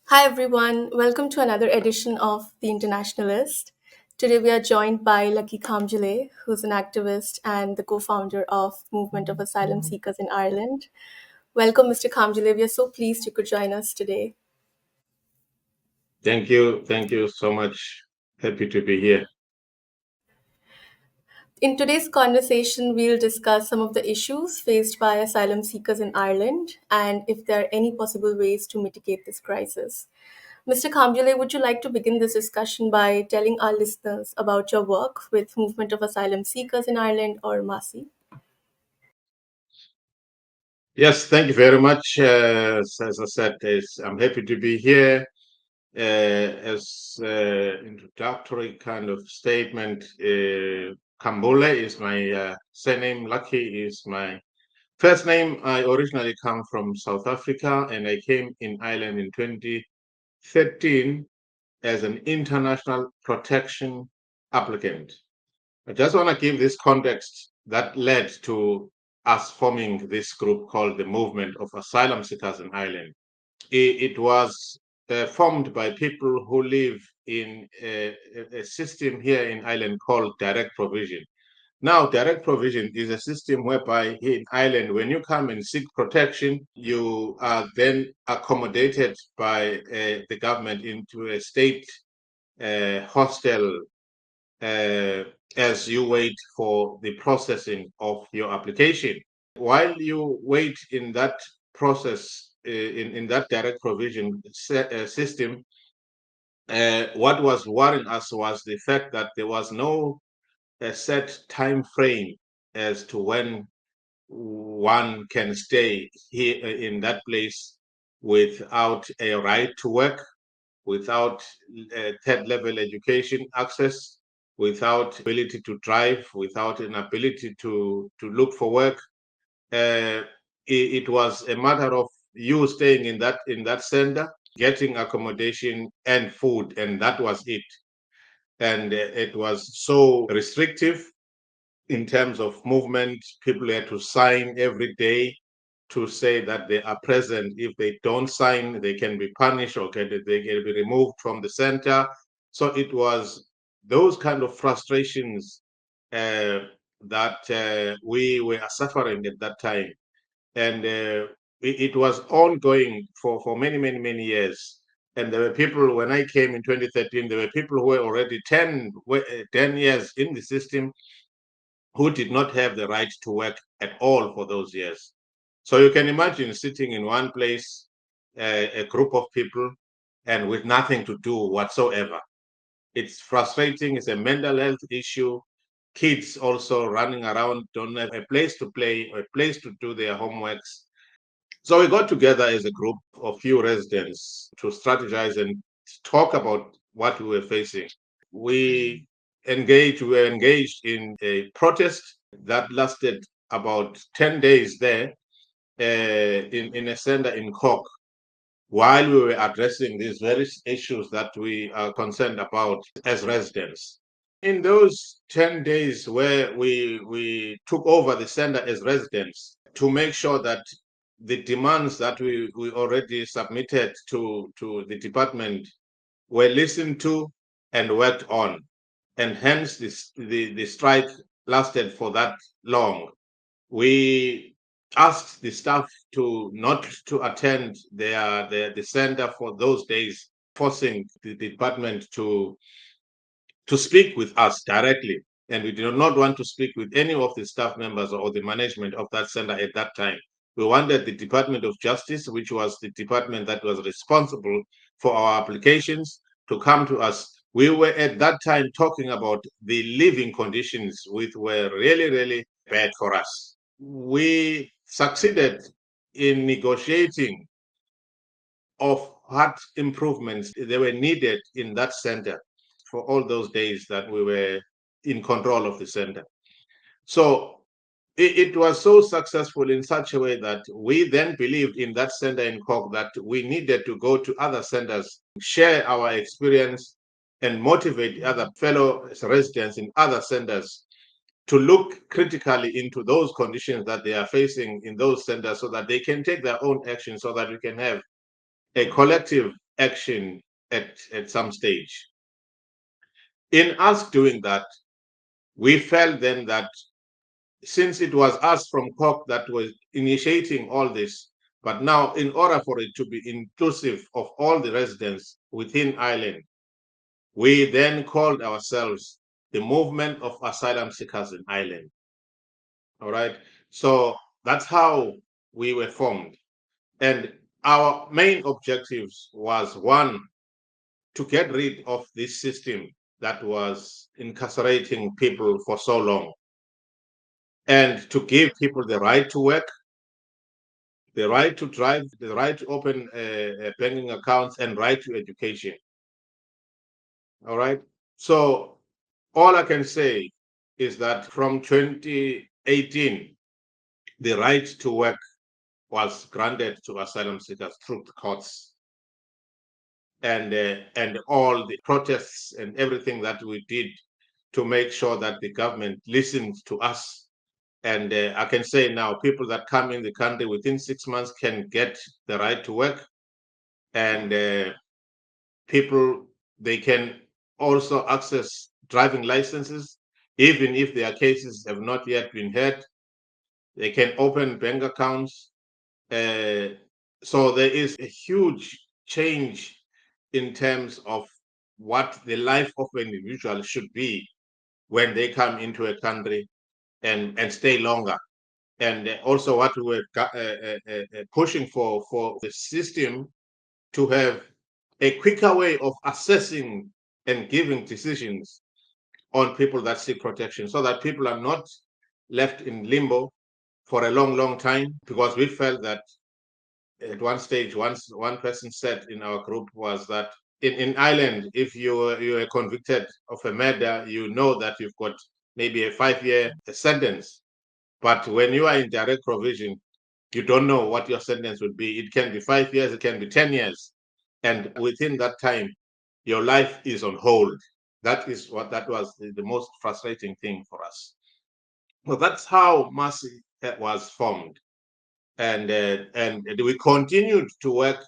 Hi everyone, welcome to another edition of The Internationalist. Today we are joined by Lucky Khambule, who's an activist and the co-founder of Movement of Asylum Seekers in Ireland. Welcome, Mr. Khambule. We are so pleased you could join us today. Thank you. Thank you so much. Happy to be here. In today's conversation, we'll discuss some of the issues faced by asylum seekers in Ireland and if there are any possible ways to mitigate this crisis. Mr. Khambule, would you like to begin this discussion by telling our listeners about your work with Movement of Asylum Seekers in Ireland or MASI? Yes, thank you very much. As I said, I'm happy to be here. As introductory kind of statement, Khambule is my surname. Lucky is my first name. I originally come from South Africa, and I came in Ireland in 2013 as an international protection applicant. I just want to give this context that led to us forming this group called the Movement of Asylum Seekers in Ireland. It was formed by people who live in a system here in Ireland called direct provision. Now, direct provision is a system whereby here in Ireland, when you come and seek protection, you are then accommodated by the government into a state hostel uh, as you wait for the processing of your application. While you wait in that process, in that direct provision system, what was worrying us was the fact that there was no set time frame as to when one can stay here in that place without a right to work, without third level education access, without ability to drive, without an ability to look for work. It was a matter of you staying in that center, getting accommodation and food, and that was it. And it was so restrictive in terms of movement. People had to sign every day to say that they are present. If they don't sign, they can be punished or they can be removed from the center. So it was those kind of frustrations uh, that we were suffering at that time. And it was ongoing for many, many, many years. And there were people, when I came in 2013, there were people who were already 10 years in the system who did not have the right to work at all for those years. So you can imagine sitting in one place, a group of people, and with nothing to do whatsoever. It's frustrating. It's a mental health issue. Kids also running around, don't have a place to play, a place to do their homeworks. So we got together as a group of few residents to strategize and talk about what we were facing. We were engaged in a protest that lasted about 10 days there in a center in Cork while we were addressing these various issues that we are concerned about as residents. In those 10 days where we took over the center as residents to make sure that the demands that we already submitted to the department were listened to and worked on. And hence the strike lasted for that long. We asked the staff to not to attend the center for those days, forcing the department to speak with us directly. And we did not want to speak with any of the staff members or the management of that center at that time. We wanted the Department of Justice, which was the department that was responsible for our applications, to come to us. We were at that time talking about the living conditions, which were really, really bad for us. We succeeded in negotiating of what improvements they were needed in that center for all those days that we were in control of the center. So it was so successful in such a way that we then believed in that center in Cork that we needed to go to other centers, share our experience, and motivate other fellow residents in other centers to look critically into those conditions that they are facing in those centers so that they can take their own action so that we can have a collective action at some stage. In us doing that, we felt then that since it was us from Cork that was initiating all this, but now in order for it to be inclusive of all the residents within Ireland, we then called ourselves the Movement of Asylum Seekers in Ireland. All right. So that's how we were formed. And our main objectives was one, to get rid of this system that was incarcerating people for so long, and to give people the right to work, the right to drive, the right to open banking accounts, and right to education. All right. So all I can say is that from 2018, the right to work was granted to asylum seekers through the courts, and all the protests and everything that we did to make sure that the government listened to us. And I can say now, people that come in the country within 6 months can get the right to work, and people, they can also access driving licenses, even if their cases have not yet been heard. They can open bank accounts. So there is a huge change in terms of what the life of an individual should be when they come into a country and stay longer. And also what we were pushing for the system to have a quicker way of assessing and giving decisions on people that seek protection, so that people are not left in limbo for a long, long time. Because we felt that at one stage, once one person said in our group was that in Ireland, if you are convicted of a murder, you know that you've got maybe a 5-year sentence. But when you are in direct provision, you don't know what your sentence would be. It can be 5 years, it can be 10 years. And within that time, your life is on hold. That was the most frustrating thing for us. So that's how MASI was formed. And we continued to work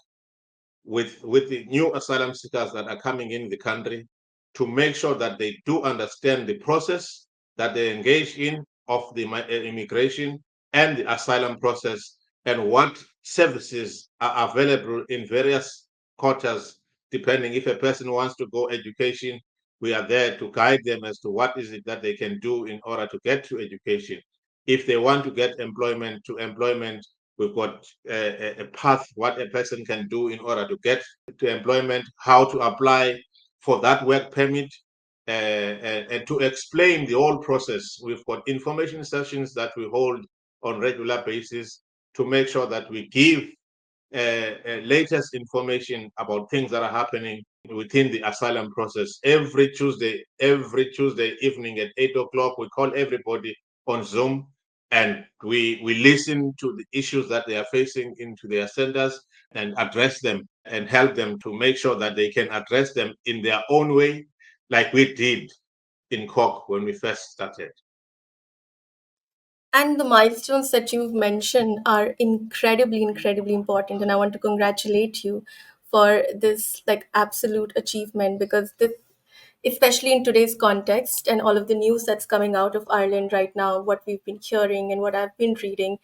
with the new asylum seekers that are coming in the country to make sure that they do understand the process that they engage in of the immigration and the asylum process, and what services are available in various quarters. Depending, if a person wants to go education, we are there to guide them as to what is it that they can do in order to get to education. If they want to get employment, to employment, we've got a path, what a person can do in order to get to employment, how to apply for that work permit, and to explain the whole process. We've got information sessions that we hold on regular basis to make sure that we give latest information about things that are happening within the asylum process. Every Tuesday evening at 8 o'clock, we call everybody on Zoom, and we listen to the issues that they are facing into their centers and address them and help them to make sure that they can address them in their own way, like we did in Cork when we first started. And the milestones that you've mentioned are incredibly, incredibly important. And I want to congratulate you for this like absolute achievement, because this, especially in today's context and all of the news that's coming out of Ireland right now, what we've been hearing and what I've been reading,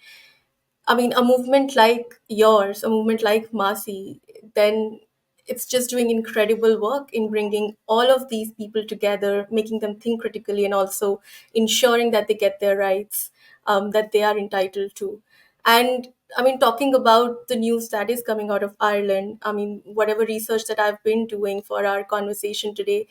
I mean, a movement like yours, a movement like MASI, then it's just doing incredible work in bringing all of these people together, making them think critically, and also ensuring that they get their rights that they are entitled to. And I mean, talking about the news that is coming out of Ireland, I mean, whatever research that I've been doing for our conversation today,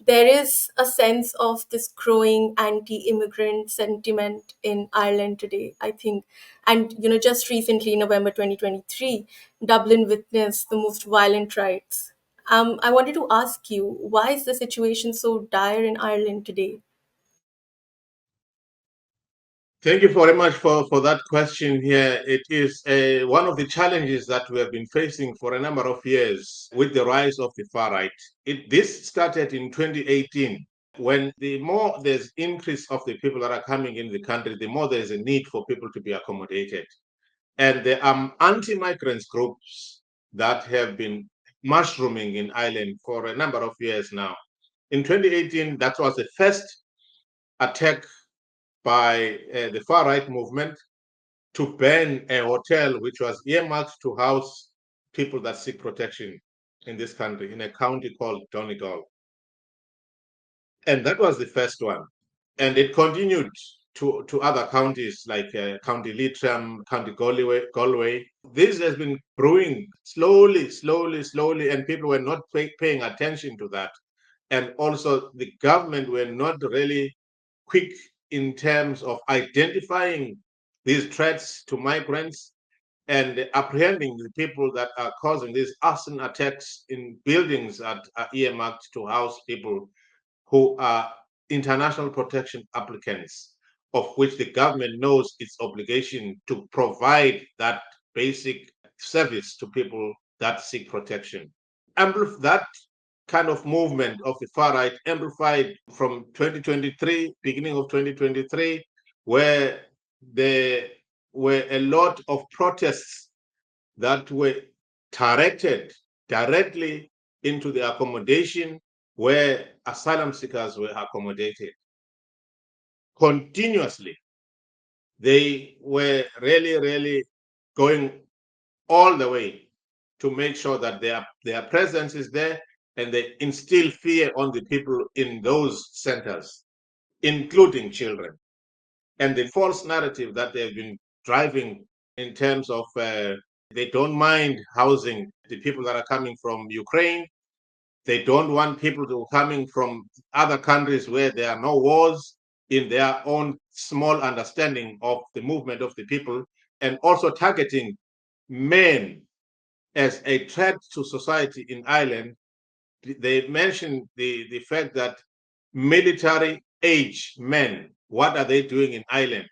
there is a sense of this growing anti-immigrant sentiment in Ireland today, I think. And just recently, November 2023, Dublin witnessed the most violent riots. I wanted to ask you, why is the situation so dire in Ireland today? Thank you very much for that question here. It is one of the challenges that we have been facing for a number of years with the rise of the far right. This started in 2018, when the more there's increase of the people that are coming in the country, the more there's a need for people to be accommodated. And there are anti-migrants groups that have been mushrooming in Ireland for a number of years now. In 2018, that was the first attack by the far-right movement to ban a hotel which was earmarked to house people that seek protection in this country, in a county called Donegal. And that was the first one. And it continued to other counties like County Leitrim, County Galway. This has been brewing slowly, and people were not paying attention to that. And also the government were not really quick in terms of identifying these threats to migrants and apprehending the people that are causing these arson attacks in buildings that are earmarked to house people who are international protection applicants, of which the government knows its obligation to provide that basic service to people that seek protection. That kind of movement of the far right amplified from 2023, beginning of 2023, where there were a lot of protests that were directed directly into the accommodation where asylum seekers were accommodated. Continuously, they were really going all the way to make sure that their presence is there, and they instill fear on the people in those centers, including children. And the false narrative that they've been driving in terms of they don't mind housing the people that are coming from Ukraine. They don't want people to coming from other countries where there are no wars, in their own small understanding of the movement of the people, and also targeting men as a threat to society in Ireland. They mentioned the fact that military age men, what are they doing in Ireland?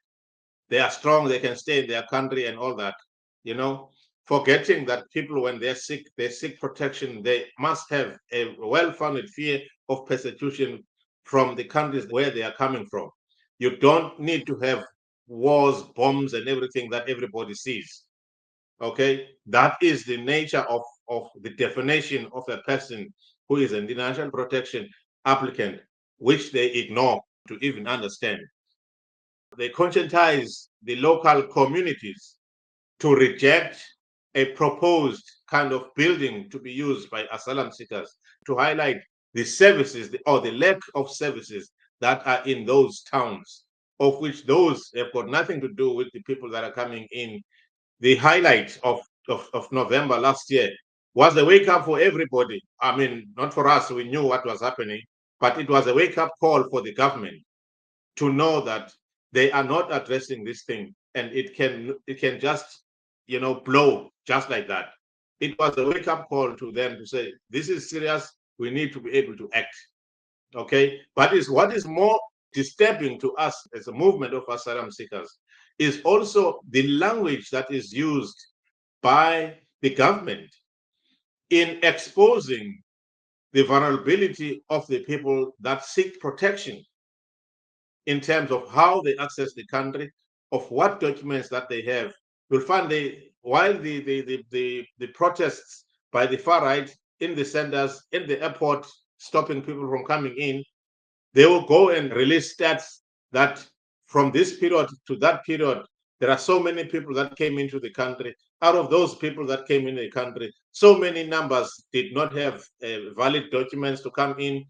They are strong, they can stay in their country and all that, you know, forgetting that people, when they're sick, they seek protection. They must have a well-founded fear of persecution from the countries where they are coming from. You don't need to have wars, bombs, and everything that everybody sees. Okay, that is the nature of the definition of a person who is an international protection applicant, which they ignore to even understand. They conscientize the local communities to reject a proposed kind of building to be used by asylum seekers, to highlight the services or the lack of services that are in those towns, of which those have got nothing to do with the people that are coming in. The highlight of November last year was a wake up for everybody. I mean, not for us, we knew what was happening, but it was a wake up call for the government to know that they are not addressing this thing, and it can just blow just like that. It was a wake up call to them to say this is serious. We need to be able to act. Okay, but what is more disturbing to us as a movement of asylum seekers is also the language that is used by the government in exposing the vulnerability of the people that seek protection, in terms of how they access the country, of what documents that they have. You'll find while the protests by the far right in the centers, in the airport, stopping people from coming in, they will go and release stats that from this period to that period, there are so many people that came into the country. Out of those people that came in the country, so many numbers did not have valid documents to come in,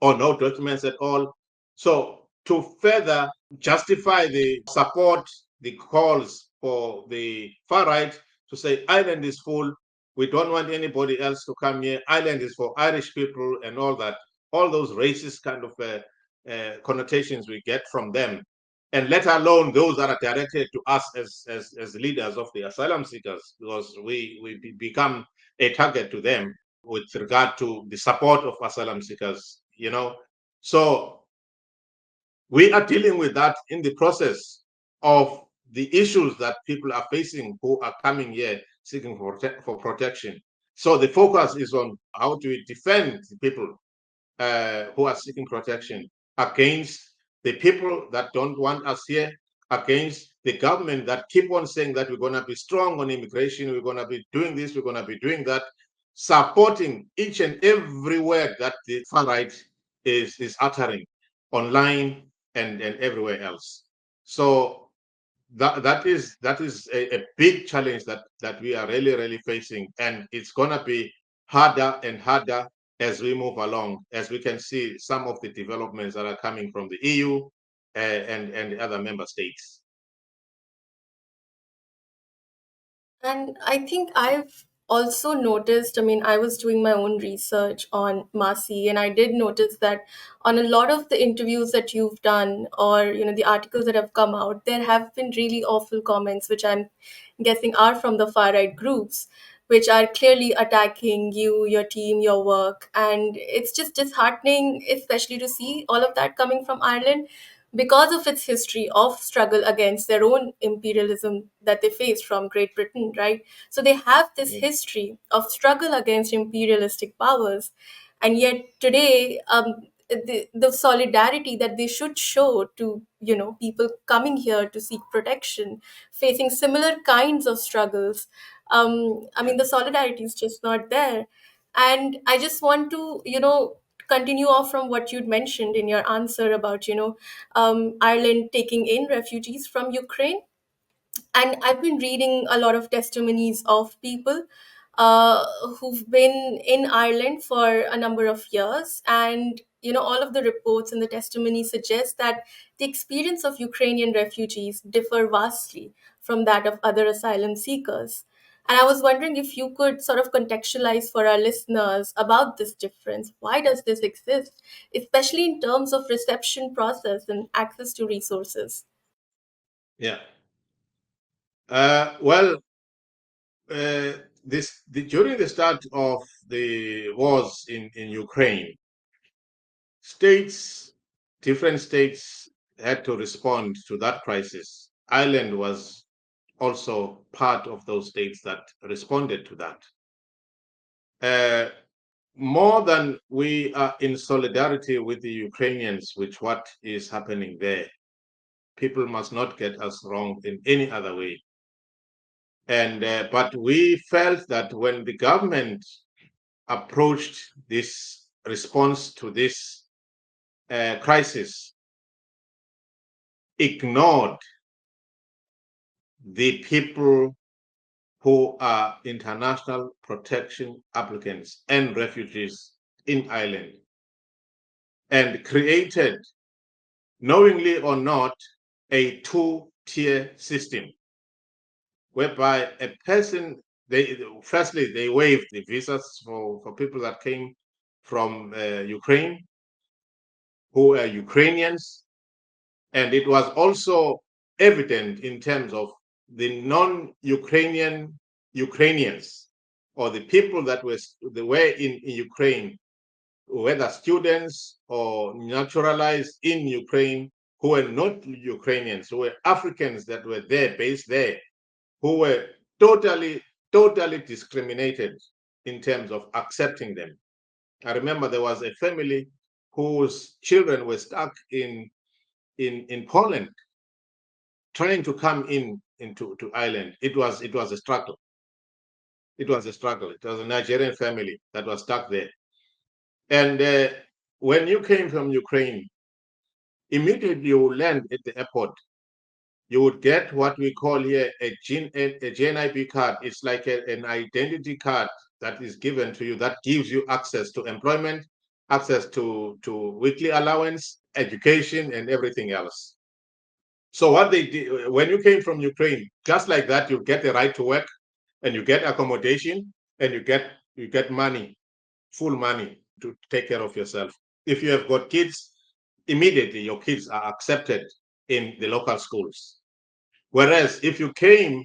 or no documents at all. So to further justify the support, the calls for the far right to say Ireland is full, we don't want anybody else to come here, Ireland is for Irish people and all those racist kind of connotations we get from them, and let alone those that are directed to us as leaders of the asylum seekers, because we become a target to them with regard to the support of asylum seekers. So we are dealing with that in the process of the issues that people are facing who are coming here seeking for protection. So the focus is on how do we defend the people who are seeking protection against the people that don't want us here, against the government that keep on saying that we're going to be strong on immigration, we're going to be doing this, we're going to be doing that. supporting each and every word that the far right is uttering online and everywhere else. So that is a big challenge that we are really facing, and it's gonna be harder and harder as we move along, as we can see some of the developments that are coming from the EU and the other member states. And I think I've also noticed, I mean, I was doing my own research on MASI, and I did notice that on a lot of the interviews that you've done, or, the articles that have come out, there have been really awful comments, which I'm guessing are from the far right groups, which are clearly attacking you, your team, your work. And it's just disheartening, especially to see all of that coming from Ireland because of its history of struggle against their own imperialism that they faced from Great Britain, right? So they have this Yeah. history of struggle against imperialistic powers. And yet today, the solidarity that they should show to, people coming here to seek protection, facing similar kinds of struggles, I Yeah. mean, the solidarity is just not there. And I just want to, continue off from what you'd mentioned in your answer about, Ireland taking in refugees from Ukraine. And I've been reading a lot of testimonies of people uh, who've been in Ireland for a number of years, and all of the reports and the testimony suggest that the experience of Ukrainian refugees differ vastly from that of other asylum seekers. And I was wondering if you could sort of contextualize for our listeners about this difference. Why does this exist, especially in terms of reception process and access to resources? Yeah. Well, during the start of the wars in Ukraine, states, different states had to respond to that crisis. Ireland was also part of those states that responded to that. Uh, more than we are in solidarity with the Ukrainians with what is happening there, people must not get us wrong in any other way. And but we felt that when the government approached this response to this crisis, ignored the people who are international protection applicants and refugees in Ireland, and created, knowingly or not, a two-tier system whereby a person, they firstly they waived the visas for people that came from Ukraine, who are Ukrainians, and it was also evident in terms of the non-Ukrainian Ukrainians, or the people that were in Ukraine, whether students or naturalized in Ukraine, who were not Ukrainians, who were Africans that were there, based there, who were totally discriminated in terms of accepting them. I remember there was a family whose children were stuck in Poland, trying to come into to Ireland. It was a struggle. It was a struggle. It was a Nigerian family that was stuck there. And when you came from Ukraine, immediately you land at the airport, you would get what we call here a GNIB card. It's like an identity card that is given to you that gives you access to employment, access to weekly allowance, education, and everything else. So what they did when you came from Ukraine, just like that, you get the right to work, and you get accommodation, and you get money, full money to take care of yourself. If you have got kids, immediately your kids are accepted in the local schools. Whereas if you came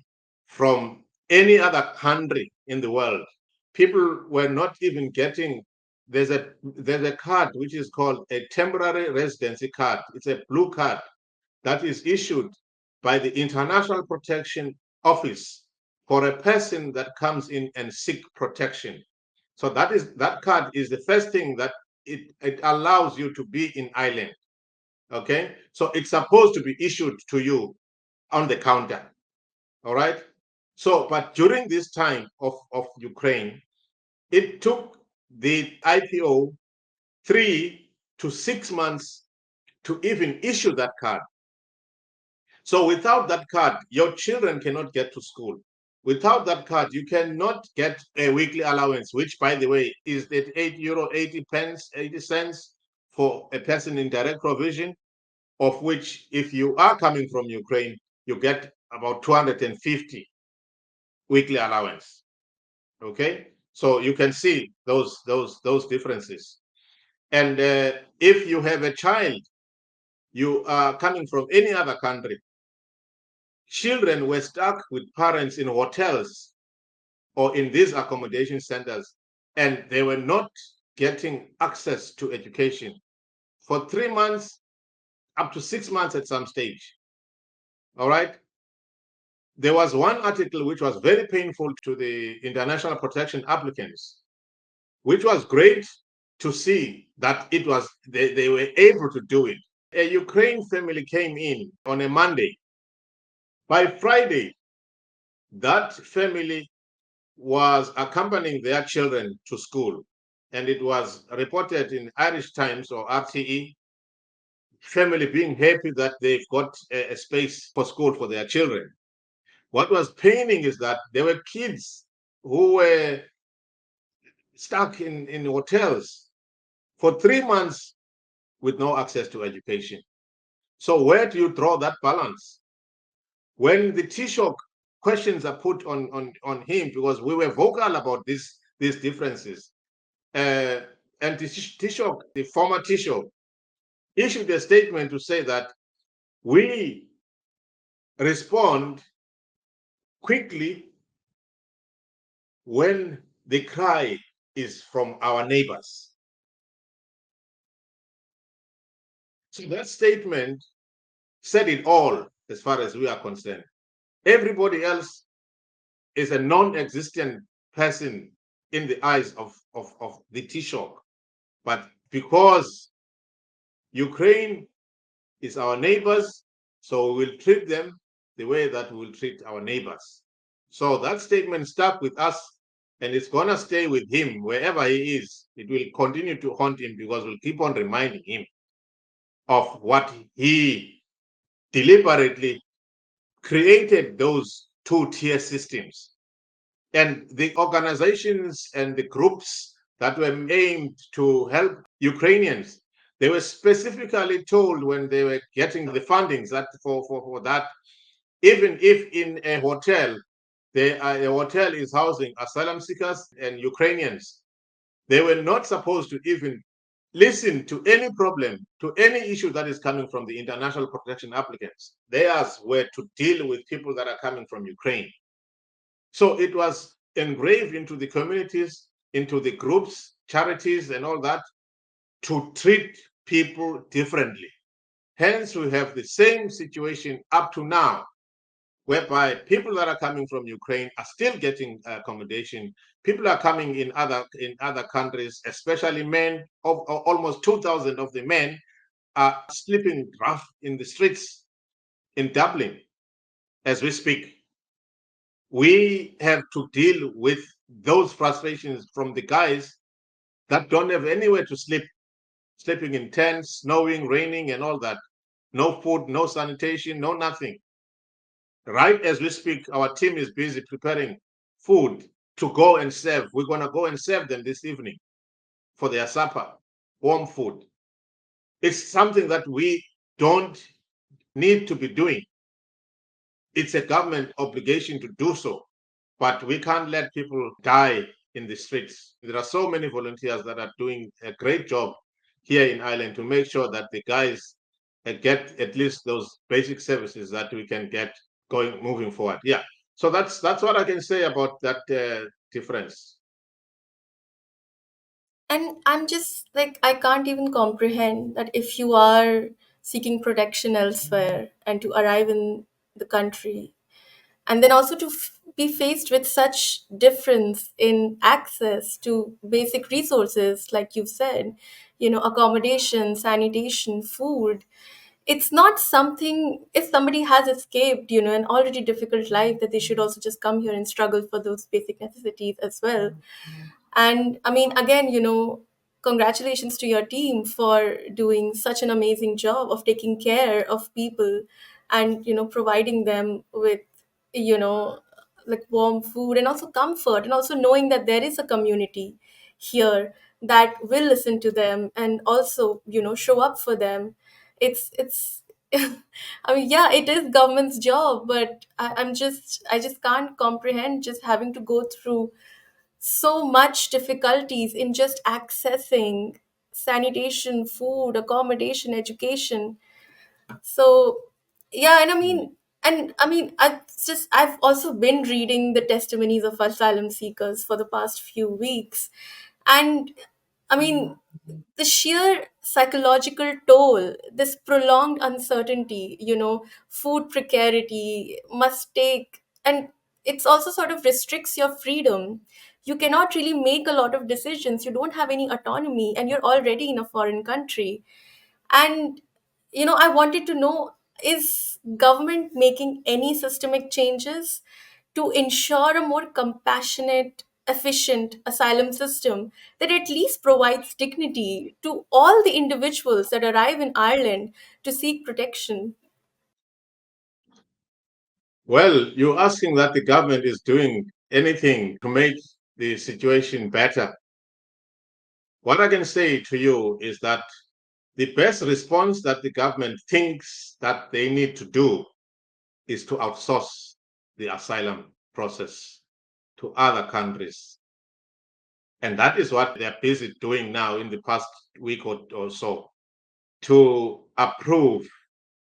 from any other country in the world, people were not even getting. There's a card which is called a temporary residency card. It's a blue card that is issued by the International Protection Office for a person that comes in and seek protection. So that card is the first thing that it allows you to be in Ireland. Okay, so it's supposed to be issued to you on the counter. All right. So, but during this time of Ukraine, It took the IPO 3 to 6 months to even issue that card. So without that card, your children cannot get to school. Without that card, you cannot get a weekly allowance, which, by the way, is at €8, 80 pence, 80 cents for a person in direct provision, of which, if you are coming from Ukraine, you get about 250 weekly allowance. Okay, so you can see those differences. And if you have a child, you are coming from any other country, children were stuck with parents in hotels or in these accommodation centers, and they were not getting access to education for 3 months, up to 6 months at some stage. All right. There was one article which was very painful to the international protection applicants, which was great to see that they were able to do it. A Ukraine family came in on a Monday. By Friday, that family was accompanying their children to school, and it was reported in Irish Times or RTE, family being happy that they've got a space for school for their children. What was paining is that there were kids who were stuck in hotels for 3 months with no access to education. So where do you draw that balance? When the Taoiseach questions are put on him, because we were vocal about these differences, and the Taoiseach, the former Taoiseach, issued a statement to say that we respond quickly when the cry is from our neighbors. So that statement said it all as far as we are concerned. Everybody else is a non-existent person in the eyes of the Taoiseach. But because Ukraine is our neighbors, so we will treat them the way that we will treat our neighbors. So that statement stuck with us, and it's going to stay with him wherever he is. It will continue to haunt him because we'll keep on reminding him of what he deliberately created, those two-tier systems. And the organizations and the groups that were aimed to help Ukrainians, they were specifically told when they were getting the fundings that for that, even if in a hotel, a hotel is housing asylum seekers and Ukrainians, they were not supposed to even listen to any problem, to any issue that is coming from the international protection applicants. Theirs were to deal with people that are coming from Ukraine. So it was engraved into the communities, into the groups, charities, and all that, to treat people differently. Hence, we have the same situation up to now, whereby people that are coming from Ukraine are still getting accommodation. People are coming in other countries, especially men. Almost 2,000 of the men are sleeping rough in the streets in Dublin as we speak. We have to deal with those frustrations from the guys that don't have anywhere to sleep, sleeping in tents, snowing, raining, and all that. No food, no sanitation, no nothing. Right as we speak, our team is busy preparing food to go and serve. We're going to go and serve them this evening for their supper, warm food. It's something that we don't need to be doing. It's a government obligation to do so, but we can't let people die in the streets. There are so many volunteers that are doing a great job here in Ireland to make sure that the guys get at least those basic services that we can get moving forward. Yeah. So that's what I can say about that difference. And I'm just like, I can't even comprehend that if you are seeking protection elsewhere and to arrive in the country, and then also to be faced with such difference in access to basic resources, like you said, accommodation, sanitation, food. It's not something, if somebody has escaped, an already difficult life, that they should also just come here and struggle for those basic necessities as well. And I mean, again, congratulations to your team for doing such an amazing job of taking care of people and, providing them with, you know, like warm food and also comfort, and also knowing that there is a community here that will listen to them and also, show up for them. It's I mean, yeah, it is government's job, but I just can't comprehend just having to go through so much difficulties in just accessing sanitation, food, accommodation, education. So yeah, I've also been reading the testimonies of asylum seekers for the past few weeks. And I mean, the sheer psychological toll, this prolonged uncertainty, food precarity must take, and it's also sort of restricts your freedom. You cannot really make a lot of decisions. You don't have any autonomy, and you're already in a foreign country. And I wanted to know, is government making any systemic changes to ensure a more compassionate, efficient asylum system that at least provides dignity to all the individuals that arrive in Ireland to seek protection? Well, you're asking that the government is doing anything to make the situation better. What I can say to you is that the best response that the government thinks that they need to do is to outsource the asylum process to other countries. And that is what they're busy doing now in the past week or so, to approve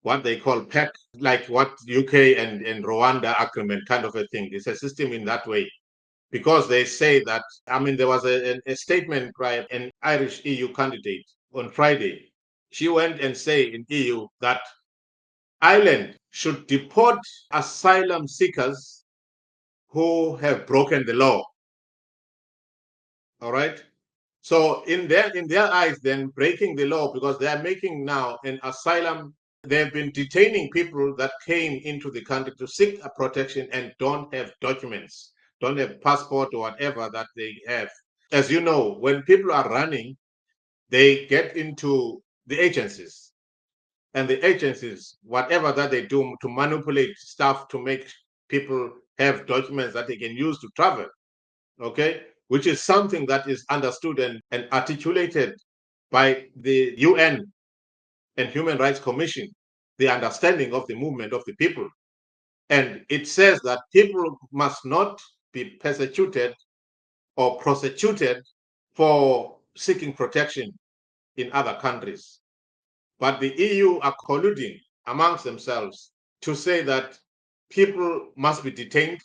what they call PEC, like what UK and Rwanda agreement kind of a thing. It's a system in that way. Because they say that, I mean, there was a statement by an Irish EU candidate on Friday. She went and said in EU that Ireland should deport asylum seekers who have broken the law. All right. So in their eyes, then breaking the law, because they are making now an asylum. They've been detaining people that came into the country to seek a protection and don't have documents, don't have passport or whatever that they have. As you know, when people are running, they get into the agencies, and the agencies, whatever that they do to manipulate stuff to make people have documents that they can use to travel, okay, which is something that is understood and articulated by the UN and Human Rights Commission, the understanding of the movement of the people. And it says that people must not be persecuted or prosecuted for seeking protection in other countries. But the EU are colluding amongst themselves to say that people must be detained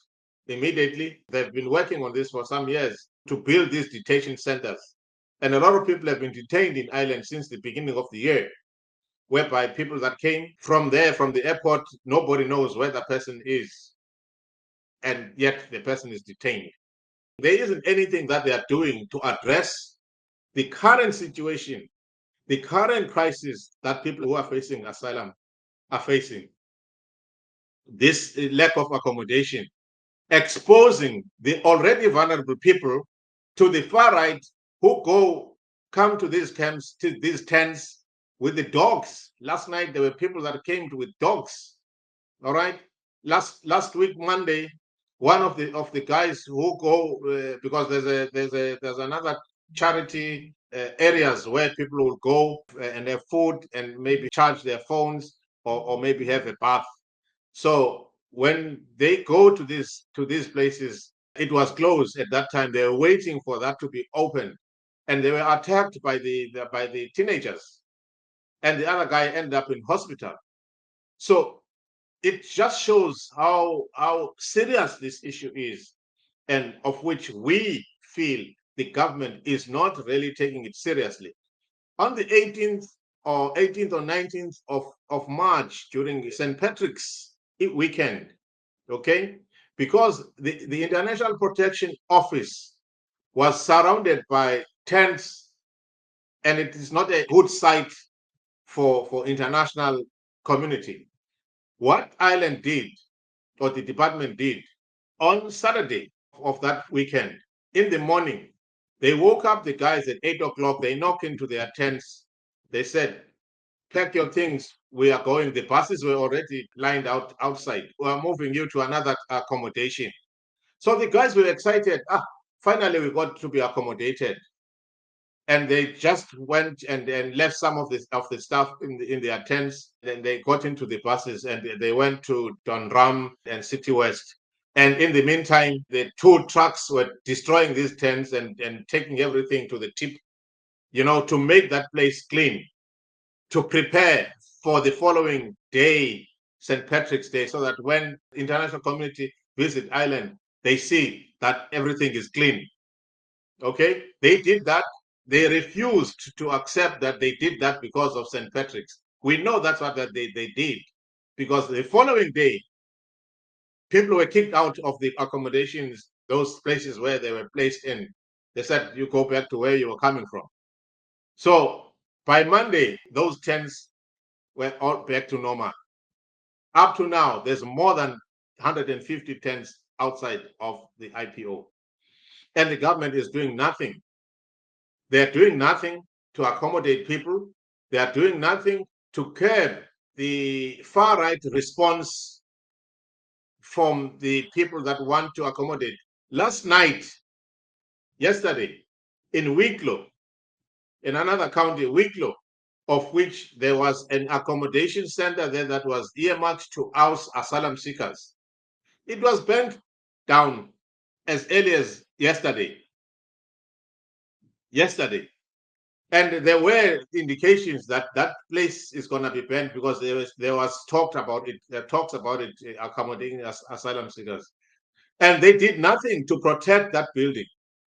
immediately. They've been working on this for some years to build these detention centers. And a lot of people have been detained in Ireland since the beginning of the year, whereby people that came from there, from the airport, nobody knows where the person is, and yet the person is detained. There isn't anything that they are doing to address the current situation, the current crisis that people who are facing asylum are facing. This lack of accommodation, exposing the already vulnerable people to the far right who come to these camps, to these tents with the dogs. Last night there were people that came with dogs. All right. Last week Monday, one of the guys who go because there's another charity areas where people will go and have food and maybe charge their phones or maybe have a bath. So when they go to these places, it was closed at that time. They were waiting for that to be opened, and they were attacked by the teenagers, and the other guy ended up in hospital. So it just shows how serious this issue is, and of which we feel the government is not really taking it seriously. On the 18th or 19th of March, during St. Patrick's weekend, okay, because the International Protection Office was surrounded by tents, and it is not a good site for international community. What Ireland did, or the department did, on Saturday of that weekend, in the morning, They woke up the guys at 8 o'clock. They knocked into their tents. They said, pack your things. We are going. The buses were already lined out outside. We are moving you to another accommodation. So the guys were excited. Finally, we got to be accommodated. And they just went and left some of the stuff in their tents. Then they got into the buses and they went to Donram and City West. And in the meantime, the two trucks were destroying these tents and taking everything to the tip, to make that place clean, to prepare for the following day, St. Patrick's Day, so that when international community visit Ireland, they see that everything is clean. Okay, they did that. They refused to accept that they did that because of St. Patrick's. We know that's what they did, because the following day, people were kicked out of the accommodations, those places where they were placed in. They said, you go back to where you were coming from. So by Monday, those tents were all back to normal. Up to now, there's more than 150 tents outside of the IPO. And the government is doing nothing. They're doing nothing to accommodate people. They are doing nothing to curb the far right response from the people that want to accommodate. Yesterday, in Wicklow, in another county, Wicklow, of which there was an accommodation center there that was earmarked to house asylum seekers. It was burnt down as early as yesterday. And there were indications that that place is going to be burnt because there was talks about it accommodating asylum seekers. And they did nothing to protect that building,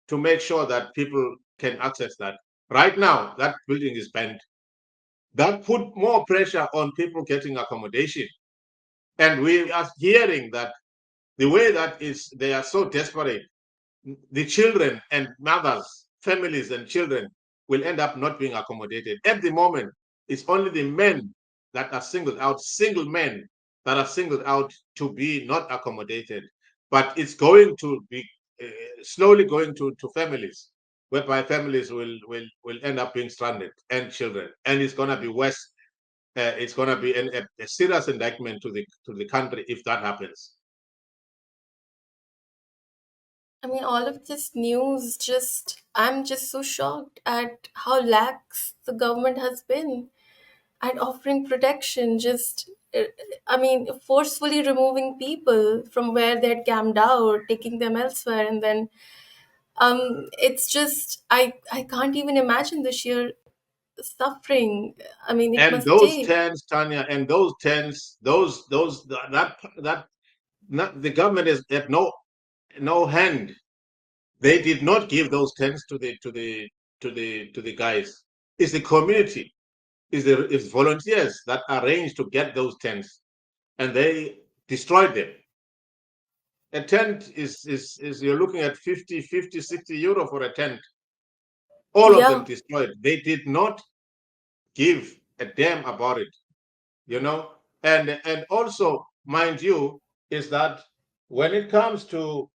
to make sure that people can access that. Right now, that building is burnt. That put more pressure on people getting accommodation. And we are hearing that the way that is, they are so desperate, the children and mothers, families and children will end up not being accommodated. At the moment, it's only the men that are singled out, single men that are singled out to be not accommodated. But it's going to be slowly going to families, whereby families will end up being stranded, and children. And it's going to be worse. It's going to be a serious indictment to the country if that happens. I mean, all of this news I'm just so shocked at how lax the government has been at offering protection. I mean, forcefully removing people from where they're camped out, taking them elsewhere, and then it's just, I can't even imagine the sheer suffering. I mean, it And must those take. tents, Tanya, and those tents, those that not, the government is at no hand. They did not give those tents to the guys. It's the community, it's volunteers that arranged to get those tents, and they destroyed them. A tent is you're looking at 50, 60 euro for a tent. All of them Yeah, destroyed. They did not give a damn about it, you know. And also, mind you, is that when it comes to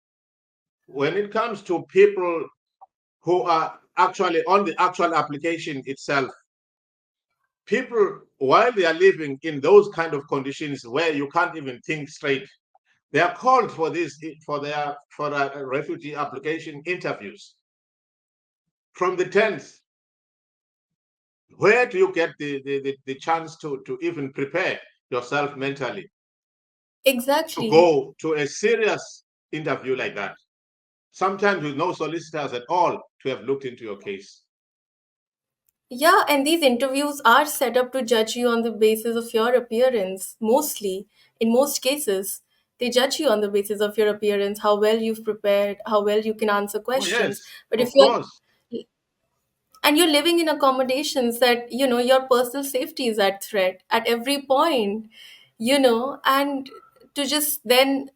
people who are actually on the actual application itself, people, while they are living in those kind of conditions where you can't even think straight, they are called for refugee application interviews from the tents. Where do you get the chance to even prepare yourself mentally to exactly. go to a serious interview like that? Sometimes with no solicitors at all to have looked into your case. Yeah, and these interviews are set up to judge you on the basis of your appearance, mostly. In most cases, they judge you on the basis of your appearance, how well you've prepared, how well you can answer Oh, questions. yes, But if of course. you're living in accommodations that, your personal safety is at threat at every point, and to just then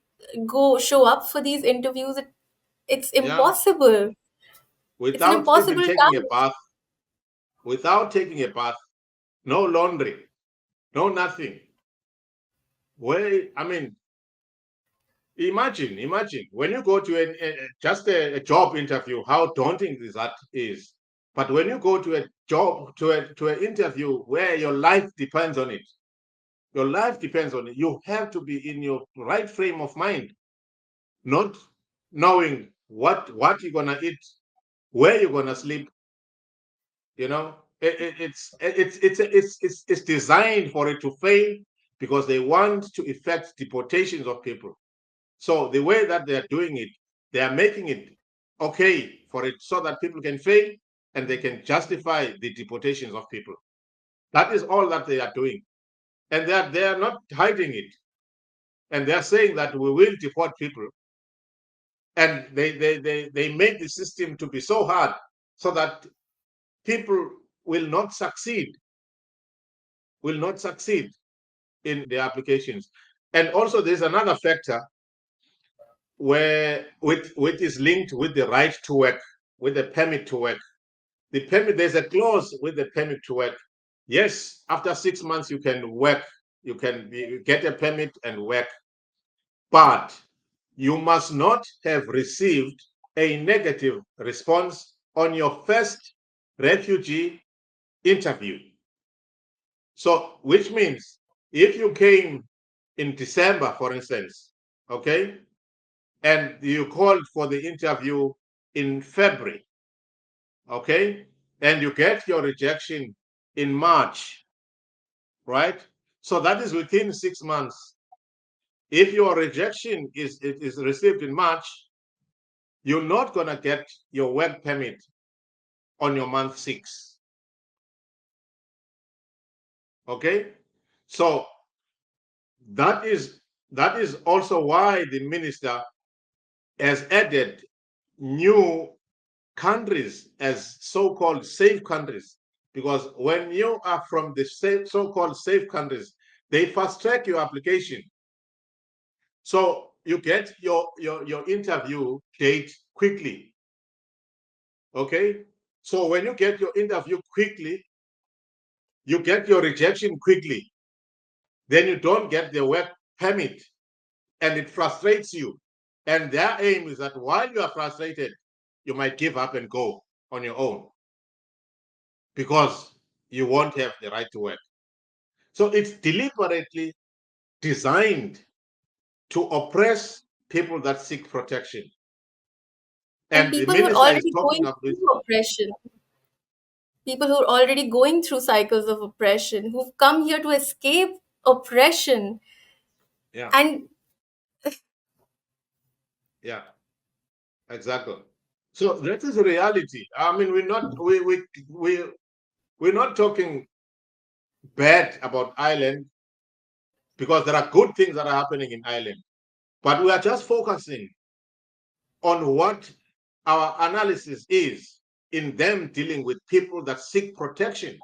go show up for these interviews, it's Yeah, impossible. It's an without even impossible taking a task. bath, without taking a bath, no laundry, no nothing. Where, I mean, Imagine when you go to just a job interview, how daunting that is. But when you go to a job, to an interview where your life depends on it, your life depends on it. You have to be in your right frame of mind, not knowing what you're gonna eat, where you're gonna sleep. You know, it's designed for it to fail because they want to effect deportations of people. So the way that they are doing it, they are making it okay for it so that people can fail and they can justify the deportations of people. That is all that they are doing. And they are not hiding it. And they are saying that we will deport people. And they make the system to be so hard so that people will not succeed, will not succeed in their applications. And also there's another factor where which is linked with the right to work, with the permit to work. The permit, there's a clause with the permit to work. Yes, after 6 months you can work, you get a permit and work, but you must not have received a negative response on your first refugee interview. So, which means if you came in December, for instance, okay, and you called for the interview in February, okay, and you get your rejection in March, right? So that is within 6 months. If your rejection is received in March, you're not gonna get your work permit on your month 6. Okay, so that is also why the minister has added new countries as so-called safe countries, because when you are from the so-called safe countries, they fast track your application, so you get your interview date quickly. Okay, so when you get your interview quickly, you get your rejection quickly, then you don't get the work permit, and it frustrates you. And their aim is that while you are frustrated, you might give up and go on your own because you won't have the right to work. So it's deliberately designed to oppress people that seek protection. And And the people who are minister is already talking going of this. through oppression, people who are already going through cycles of oppression, who've come here to escape oppression. Yeah, And yeah, exactly. So that is reality. I mean, we're not talking bad about Ireland because there are good things that are happening in Ireland, but we are just focusing on what our analysis is in them dealing with people that seek protection.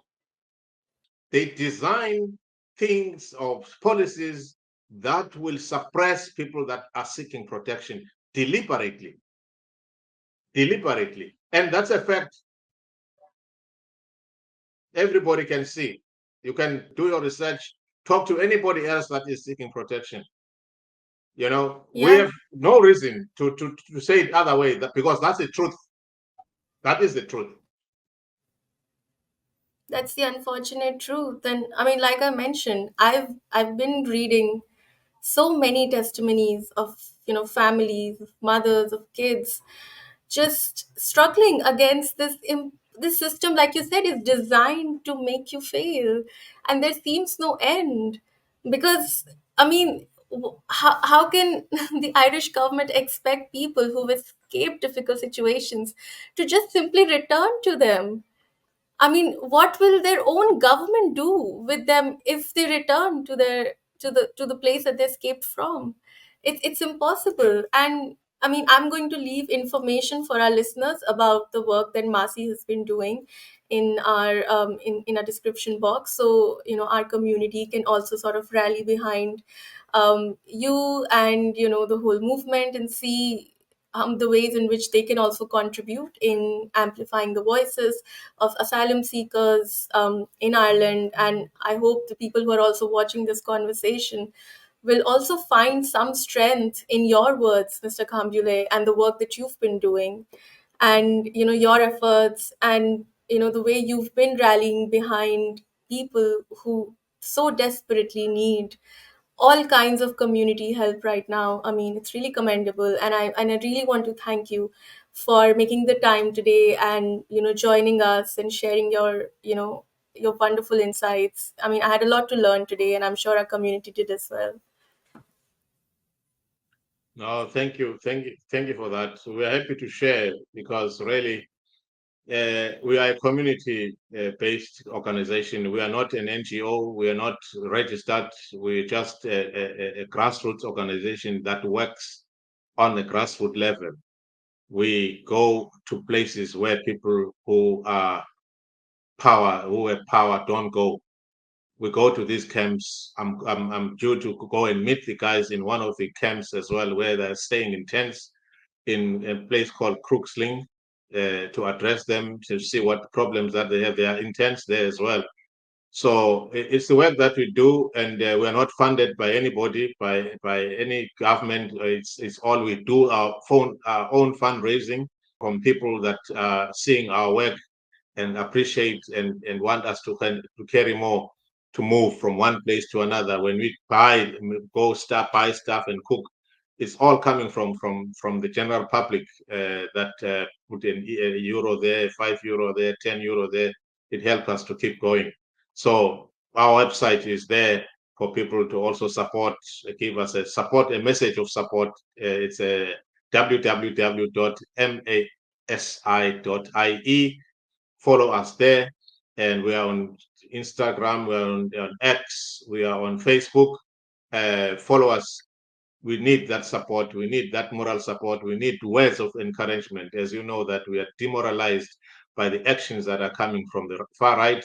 They design things or policies that will suppress people that are seeking protection deliberately, deliberately. And that's a fact everybody can see. You can do your research, talk to anybody else that is seeking protection. We yeah, have no reason to say it other way, because that's the truth. That is the truth. that's the unfortunate truth. And I mean, like I mentioned, I've been reading so many testimonies of families, of mothers, of kids just struggling against this system, like you said, is designed to make you fail, and there seems no end. Because I mean, how can the Irish government expect people who've escaped difficult situations to just simply return to them? I mean, what will their own government do with them if they return to the place that they escaped from? It's impossible. And I mean, I'm going to leave information for our listeners about the work that MASI has been doing in our in our description box, so our community can also sort of rally behind you and the whole movement, and see the ways in which they can also contribute in amplifying the voices of asylum seekers in Ireland. And I hope the people who are also watching this conversation will also find some strength in your words, Mr. Khambule, and the work that you've been doing, and your efforts, and the way you've been rallying behind people who so desperately need all kinds of community help right now. I mean, it's really commendable, and I really want to thank you for making the time today, and joining us and sharing your wonderful insights. I mean, I had a lot to learn today, and I'm sure our community did as well. No, thank you for that. So we are happy to share because really we are a community-based organization. We are not an NGO. We are not registered. We're just a grassroots organization that works on the grassroots level. We go to places where people who have power don't go. We go to these camps. I'm due to go and meet the guys in one of the camps as well, where they're staying in tents in a place called Crooksling, to address them, to see what problems that they have. They are in tents there as well. So it's the work that we do, and we are not funded by anybody, by any government. It's all we do, our own fundraising from people that are seeing our work and appreciate and want us to carry more, to move from one place to another. When we buy stuff and cook, it's all coming from the general public, that put in a euro there, €5 there, €10 there. It helps us to keep going. So our website is there for people to also support, give us a message of support. It's a www.masi.ie. Follow us there, and we are on Instagram, we're on X, we are on Facebook. Follow us. We need that support. We need that moral support. We need words of encouragement. As you know, that we are demoralized by the actions that are coming from the far right,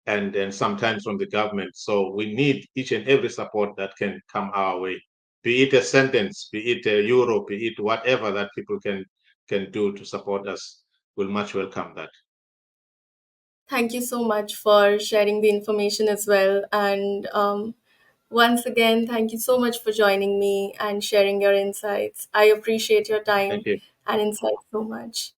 and sometimes from the government. So we need each and every support that can come our way, be it a sentence, be it a euro, be it whatever that people can do to support us. We'll much welcome that. Thank you so much for sharing the information as well. And once again, thank you so much for joining me and sharing your insights. I appreciate your Thank time you. and insights so much.